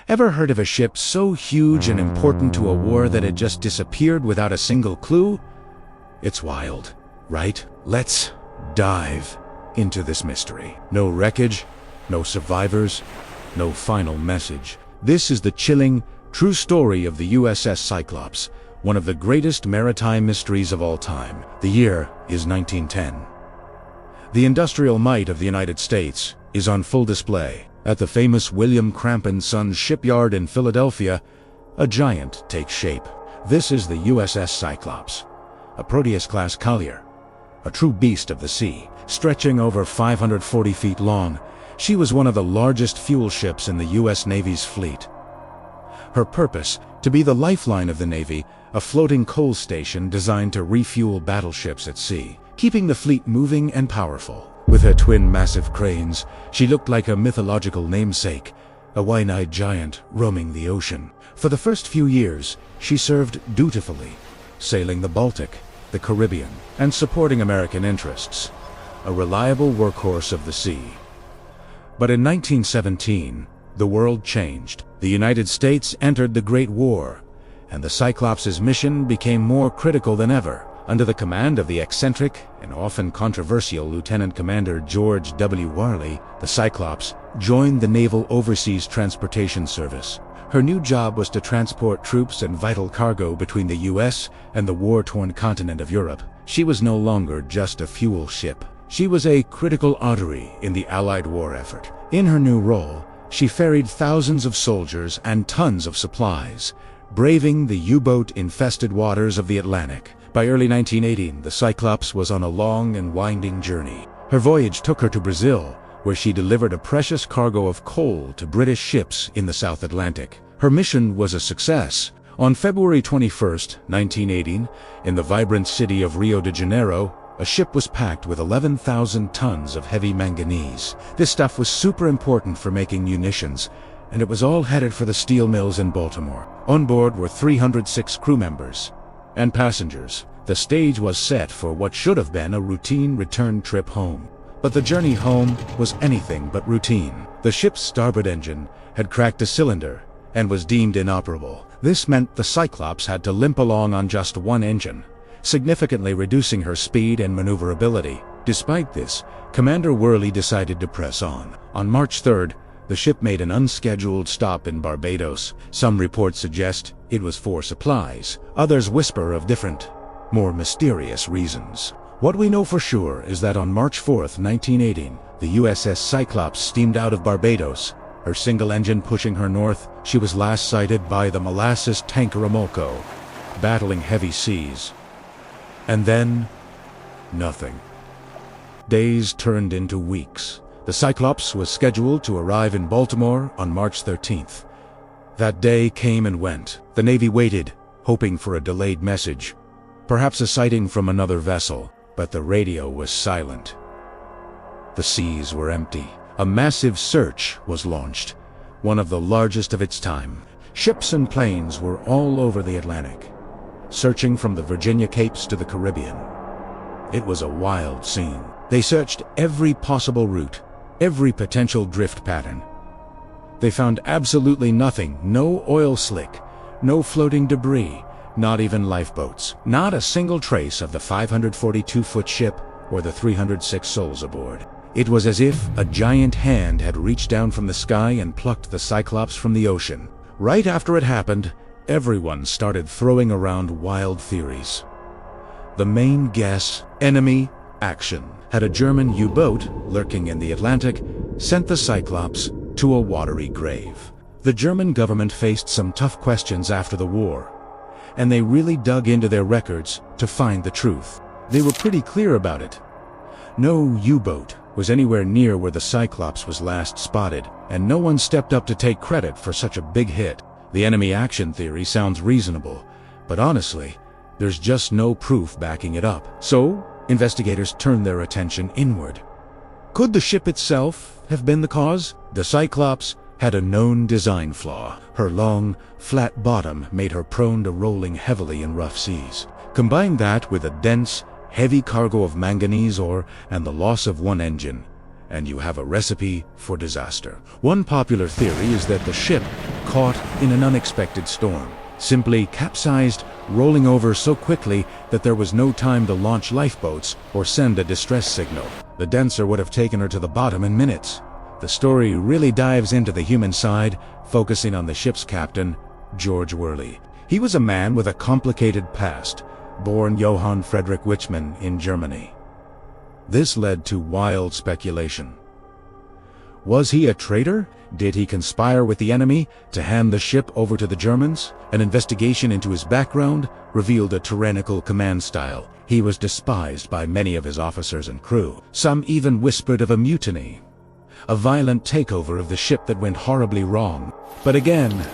Ever heard of a ship so huge and important to a war that it just disappeared without a single clue? It's wild, right? Let's dive into this mystery. No wreckage, no survivors, no final message. This is the chilling, true story of the USS Cyclops, one of the greatest maritime mysteries of all time. The year is 1910. The industrial might of the United States is on full display. At the famous William Cramp & Sons shipyard in Philadelphia, a giant takes shape. This is the USS Cyclops, a Proteus-class collier, a true beast of the sea. Stretching over 540 feet long, she was one of the largest fuel ships in the U.S. Navy's fleet. Her purpose, to be the lifeline of the Navy, a floating coal station designed to refuel battleships at sea, keeping the fleet moving and powerful. With her twin massive cranes, she looked like a mythological namesake, a wine-eyed giant roaming the ocean. For the first few years, she served dutifully, sailing the Baltic, the Caribbean, and supporting American interests, a reliable workhorse of the sea. But in 1917, the world changed. The United States entered the Great War, and the Cyclops' mission became more critical than ever. Under the command of the eccentric and often controversial Lieutenant Commander George W. Warley, the Cyclops joined the Naval Overseas Transportation Service. Her new job was to transport troops and vital cargo between the U.S. and the war-torn continent of Europe. She was no longer just a fuel ship. She was a critical artery in the Allied war effort. In her new role, she ferried thousands of soldiers and tons of supplies, braving the U-boat-infested waters of the Atlantic. By early 1918, the Cyclops was on a long and winding journey. Her voyage took her to Brazil, where she delivered a precious cargo of coal to British ships in the South Atlantic. Her mission was a success. On February 21, 1918, in the vibrant city of Rio de Janeiro, a ship was packed with 11,000 tons of heavy manganese. This stuff was super important for making munitions, and it was all headed for the steel mills in Baltimore. On board were 306 crew members and passengers. The stage was set for what should have been a routine return trip home. But the journey home was anything but routine. The ship's starboard engine had cracked a cylinder and was deemed inoperable. This meant the Cyclops had to limp along on just one engine, significantly reducing her speed and maneuverability. Despite this, Commander Worley decided to press on. On March 3rd, the ship made an unscheduled stop in Barbados. Some reports suggest it was for supplies. Others whisper of different, more mysterious reasons. What we know for sure is that on March 4th, 1918, the USS Cyclops steamed out of Barbados. Her single engine pushing her north, she was last sighted by the molasses tanker Remolco, battling heavy seas. And then, nothing. Days turned into weeks. The Cyclops was scheduled to arrive in Baltimore on March 13th. That day came and went. The Navy waited, hoping for a delayed message, perhaps a sighting from another vessel, but the radio was silent. The seas were empty. A massive search was launched, one of the largest of its time. Ships and planes were all over the Atlantic, searching from the Virginia Capes to the Caribbean. It was a wild scene. They searched every possible route, every potential drift pattern. They found absolutely nothing. No oil slick, no floating debris, not even lifeboats. Not a single trace of the 542-foot ship or the 306 souls aboard. It was as if a giant hand had reached down from the sky and plucked the Cyclops from the ocean. Right after it happened, everyone started throwing around wild theories. The main guess, enemy action. Had a German U-boat, lurking in the Atlantic, sent the Cyclops to a watery grave? The German government faced some tough questions after the war, and they really dug into their records to find the truth. They were pretty clear about it. No U-boat was anywhere near where the Cyclops was last spotted, and no one stepped up to take credit for such a big hit. The enemy action theory sounds reasonable, but honestly, there's just no proof backing it up. So, investigators turned their attention inward. Could the ship itself have been the cause? The Cyclops had a known design flaw. Her long, flat bottom made her prone to rolling heavily in rough seas. Combine that with a dense, heavy cargo of manganese ore and the loss of one engine, and you have a recipe for disaster. One popular theory is that the ship, caught in an unexpected storm, simply capsized, rolling over so quickly that there was no time to launch lifeboats or send a distress signal. The Dancer would have taken her to the bottom in minutes. The story really dives into the human side, focusing on the ship's captain, George Worley. He was a man with a complicated past, born Johann Friedrich Wichmann in Germany. This led to wild speculation. Was he a traitor? Did he conspire with the enemy to hand the ship over to the Germans? An investigation into his background revealed a tyrannical command style. He was despised by many of his officers and crew. Some even whispered of a mutiny, a violent takeover of the ship that went horribly wrong. But again,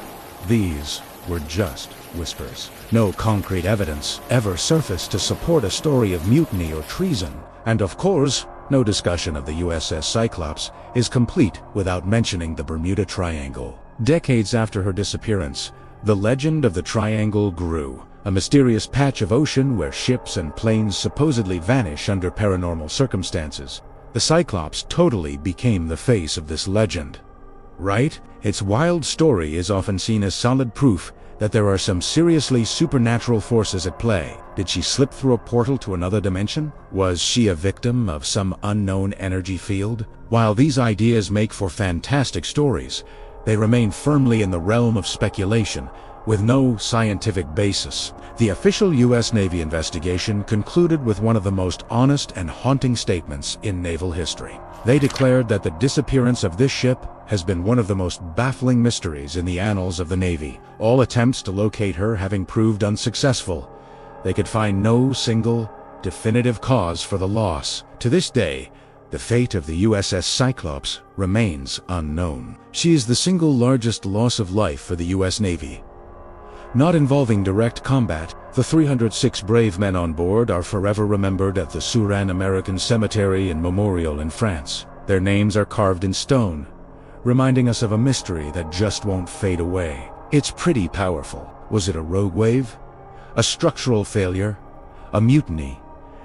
these were just whispers. No concrete evidence ever surfaced to support a story of mutiny or treason. And of course, no discussion of the USS Cyclops is complete without mentioning the Bermuda Triangle. Decades after her disappearance, the legend of the Triangle grew, a mysterious patch of ocean where ships and planes supposedly vanish under paranormal circumstances. The Cyclops totally became the face of this legend. Right? Its wild story is often seen as solid proof that there are some seriously supernatural forces at play. Did she slip through a portal to another dimension? Was she a victim of some unknown energy field? While these ideas make for fantastic stories, they remain firmly in the realm of speculation, with no scientific basis. The official U.S. Navy investigation concluded with one of the most honest and haunting statements in naval history. They declared that the disappearance of this ship has been one of the most baffling mysteries in the annals of the Navy. All attempts to locate her having proved unsuccessful, they could find no single, definitive cause for the loss. To this day, the fate of the USS Cyclops remains unknown. She is the single largest loss of life for the U.S. Navy. Not involving direct combat, the 306 brave men on board are forever remembered at the Suran American Cemetery and Memorial in France. Their names are carved in stone, reminding us of a mystery that just won't fade away. It's pretty powerful. Was it a rogue wave? A structural failure? A mutiny?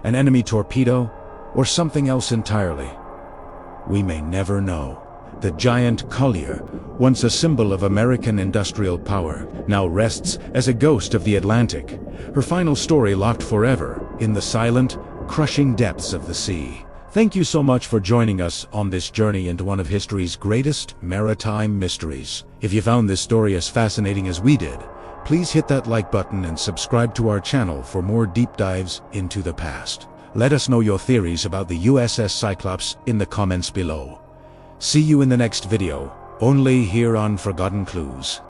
An enemy torpedo? Or something else entirely? We may never know. The giant collier, once a symbol of American industrial power, now rests as a ghost of the Atlantic, her final story locked forever in the silent, crushing depths of the sea. Thank you so much for joining us on this journey into one of history's greatest maritime mysteries. If you found this story as fascinating as we did, please hit that like button and subscribe to our channel for more deep dives into the past. Let us know your theories about the USS Cyclops in the comments below. See you in the next video, only here on Forgotten Clues.